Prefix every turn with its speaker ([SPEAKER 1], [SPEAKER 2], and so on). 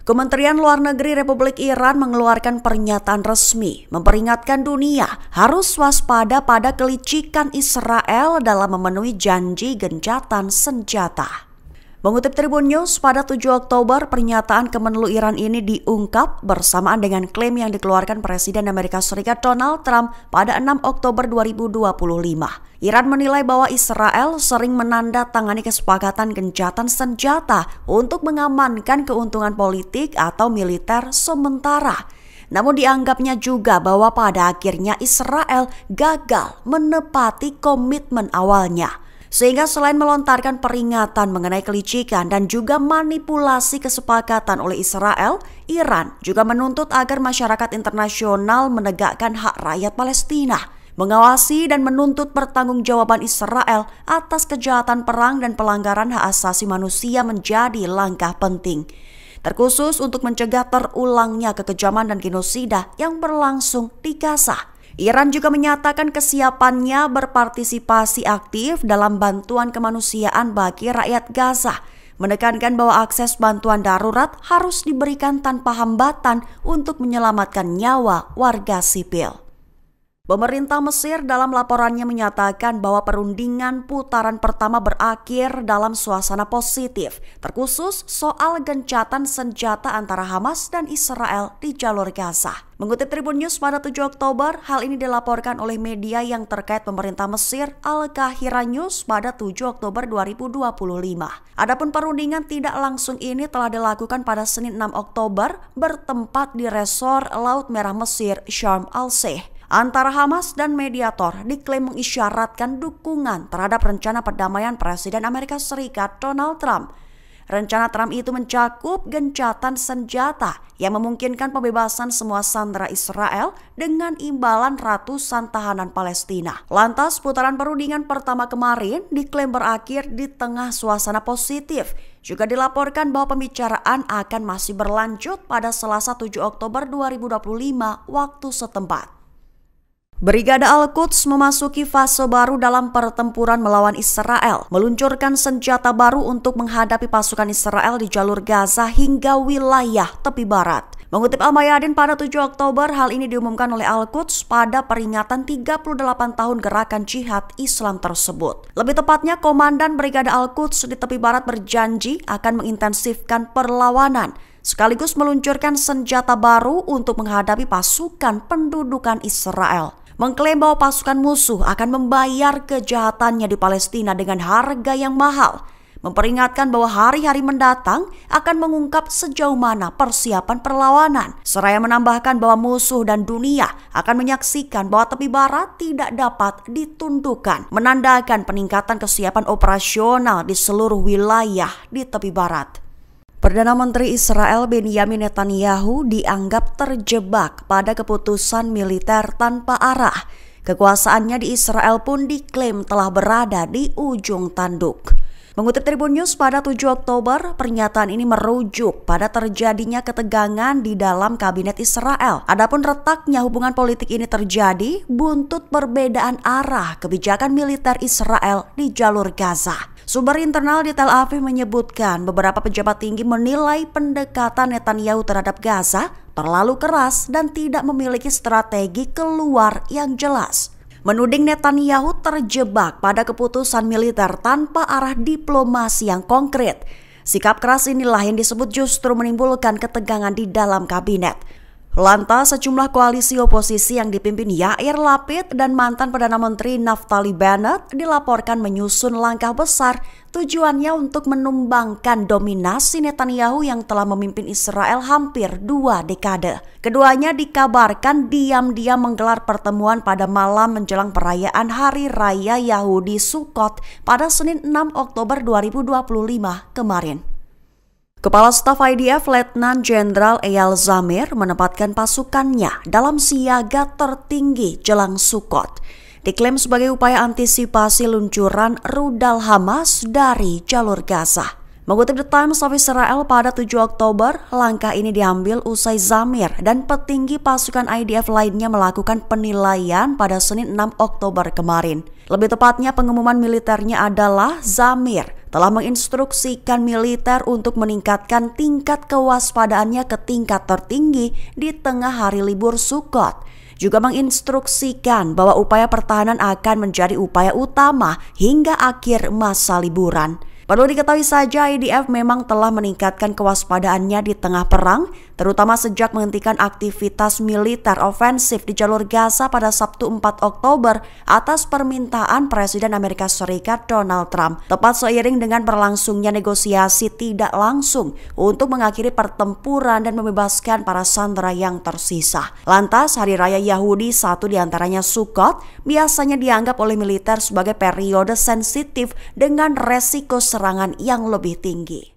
[SPEAKER 1] Kementerian Luar Negeri Republik Iran mengeluarkan pernyataan resmi memperingatkan dunia harus waspada pada kelicikan Israel dalam memenuhi janji gencatan senjata. Mengutip Tribun News, pada 7 Oktober pernyataan Kemenlu Iran ini diungkap bersamaan dengan klaim yang dikeluarkan Presiden Amerika Serikat Donald Trump pada 6 Oktober 2025. Iran menilai bahwa Israel sering menandatangani kesepakatan gencatan senjata untuk mengamankan keuntungan politik atau militer sementara. Namun dianggapnya juga bahwa pada akhirnya Israel gagal menepati komitmen awalnya. Sehingga selain melontarkan peringatan mengenai kelicikan dan juga manipulasi kesepakatan oleh Israel, Iran juga menuntut agar masyarakat internasional menegakkan hak rakyat Palestina, mengawasi dan menuntut pertanggungjawaban Israel atas kejahatan perang dan pelanggaran hak asasi manusia menjadi langkah penting, terkhusus untuk mencegah terulangnya kekejaman dan genosida yang berlangsung di Gaza. Iran juga menyatakan kesiapannya berpartisipasi aktif dalam bantuan kemanusiaan bagi rakyat Gaza, menekankan bahwa akses bantuan darurat harus diberikan tanpa hambatan untuk menyelamatkan nyawa warga sipil. Pemerintah Mesir dalam laporannya menyatakan bahwa perundingan putaran pertama berakhir dalam suasana positif, terkhusus soal gencatan senjata antara Hamas dan Israel di jalur Gaza. Mengutip Tribun News pada 7 Oktober, hal ini dilaporkan oleh media yang terkait pemerintah Mesir, Al-Qahira News pada 7 Oktober 2025. Adapun perundingan tidak langsung ini telah dilakukan pada Senin 6 Oktober bertempat di resor Laut Merah Mesir, Sharm el-Sheikh. Antara Hamas dan mediator diklaim mengisyaratkan dukungan terhadap rencana perdamaian Presiden Amerika Serikat Donald Trump. Rencana Trump itu mencakup gencatan senjata yang memungkinkan pembebasan semua sandera Israel dengan imbalan ratusan tahanan Palestina. Lantas putaran perundingan pertama kemarin diklaim berakhir di tengah suasana positif. Juga dilaporkan bahwa pembicaraan akan masih berlanjut pada Selasa 7 Oktober 2025 waktu setempat. Brigade Al-Quds memasuki fase baru dalam pertempuran melawan Israel, meluncurkan senjata baru untuk menghadapi pasukan Israel di jalur Gaza hingga wilayah tepi barat. Mengutip Al-Mayadin pada 7 Oktober, hal ini diumumkan oleh Al-Quds pada peringatan 38 tahun gerakan jihad Islam tersebut. Lebih tepatnya, Komandan Brigade Al-Quds di tepi barat berjanji akan mengintensifkan perlawanan, sekaligus meluncurkan senjata baru untuk menghadapi pasukan pendudukan Israel. Mengklaim bahwa pasukan musuh akan membayar kejahatannya di Palestina dengan harga yang mahal, memperingatkan bahwa hari-hari mendatang akan mengungkap sejauh mana persiapan perlawanan, seraya menambahkan bahwa musuh dan dunia akan menyaksikan bahwa tepi barat tidak dapat ditundukkan, menandakan peningkatan kesiapan operasional di seluruh wilayah di tepi barat. Perdana Menteri Israel Benjamin Netanyahu dianggap terjebak pada keputusan militer tanpa arah. Kekuasaannya di Israel pun diklaim telah berada di ujung tanduk. Mengutip Tribun News pada 7 Oktober, pernyataan ini merujuk pada terjadinya ketegangan di dalam kabinet Israel. Adapun retaknya hubungan politik ini terjadi buntut perbedaan arah kebijakan militer Israel di jalur Gaza. Sumber internal di Tel Aviv menyebutkan beberapa pejabat tinggi menilai pendekatan Netanyahu terhadap Gaza terlalu keras dan tidak memiliki strategi keluar yang jelas. Menuding Netanyahu terjebak pada keputusan militer tanpa arah diplomasi yang konkret. Sikap keras inilah yang disebut justru menimbulkan ketegangan di dalam kabinet. Lantas sejumlah koalisi oposisi yang dipimpin Yair Lapid dan mantan Perdana Menteri Naftali Bennett dilaporkan menyusun langkah besar tujuannya untuk menumbangkan dominasi Netanyahu yang telah memimpin Israel hampir 2 dekade. Keduanya dikabarkan diam-diam menggelar pertemuan pada malam menjelang perayaan Hari Raya Yahudi Sukkot pada Senin 6 Oktober 2025 kemarin. Kepala Staf IDF Letnan Jenderal Eyal Zamir menempatkan pasukannya dalam siaga tertinggi jelang Sukkot, diklaim sebagai upaya antisipasi luncuran rudal Hamas dari jalur Gaza. Mengutip The Times of Israel pada 7 Oktober, langkah ini diambil usai Zamir dan petinggi pasukan IDF lainnya melakukan penilaian pada Senin 6 Oktober kemarin. Lebih tepatnya pengumuman militernya adalah Zamir telah menginstruksikan militer untuk meningkatkan tingkat kewaspadaannya ke tingkat tertinggi di tengah hari libur Sukkot. Juga menginstruksikan bahwa upaya pertahanan akan menjadi upaya utama hingga akhir masa liburan. Perlu diketahui saja IDF memang telah meningkatkan kewaspadaannya di tengah perang, terutama sejak menghentikan aktivitas militer ofensif di jalur Gaza pada Sabtu 4 Oktober atas permintaan Presiden Amerika Serikat Donald Trump, tepat seiring dengan berlangsungnya negosiasi tidak langsung untuk mengakhiri pertempuran dan membebaskan para sandera yang tersisa. Lantas, Hari Raya Yahudi, satu diantaranya Sukkot, biasanya dianggap oleh militer sebagai periode sensitif dengan resiko serangan yang lebih tinggi.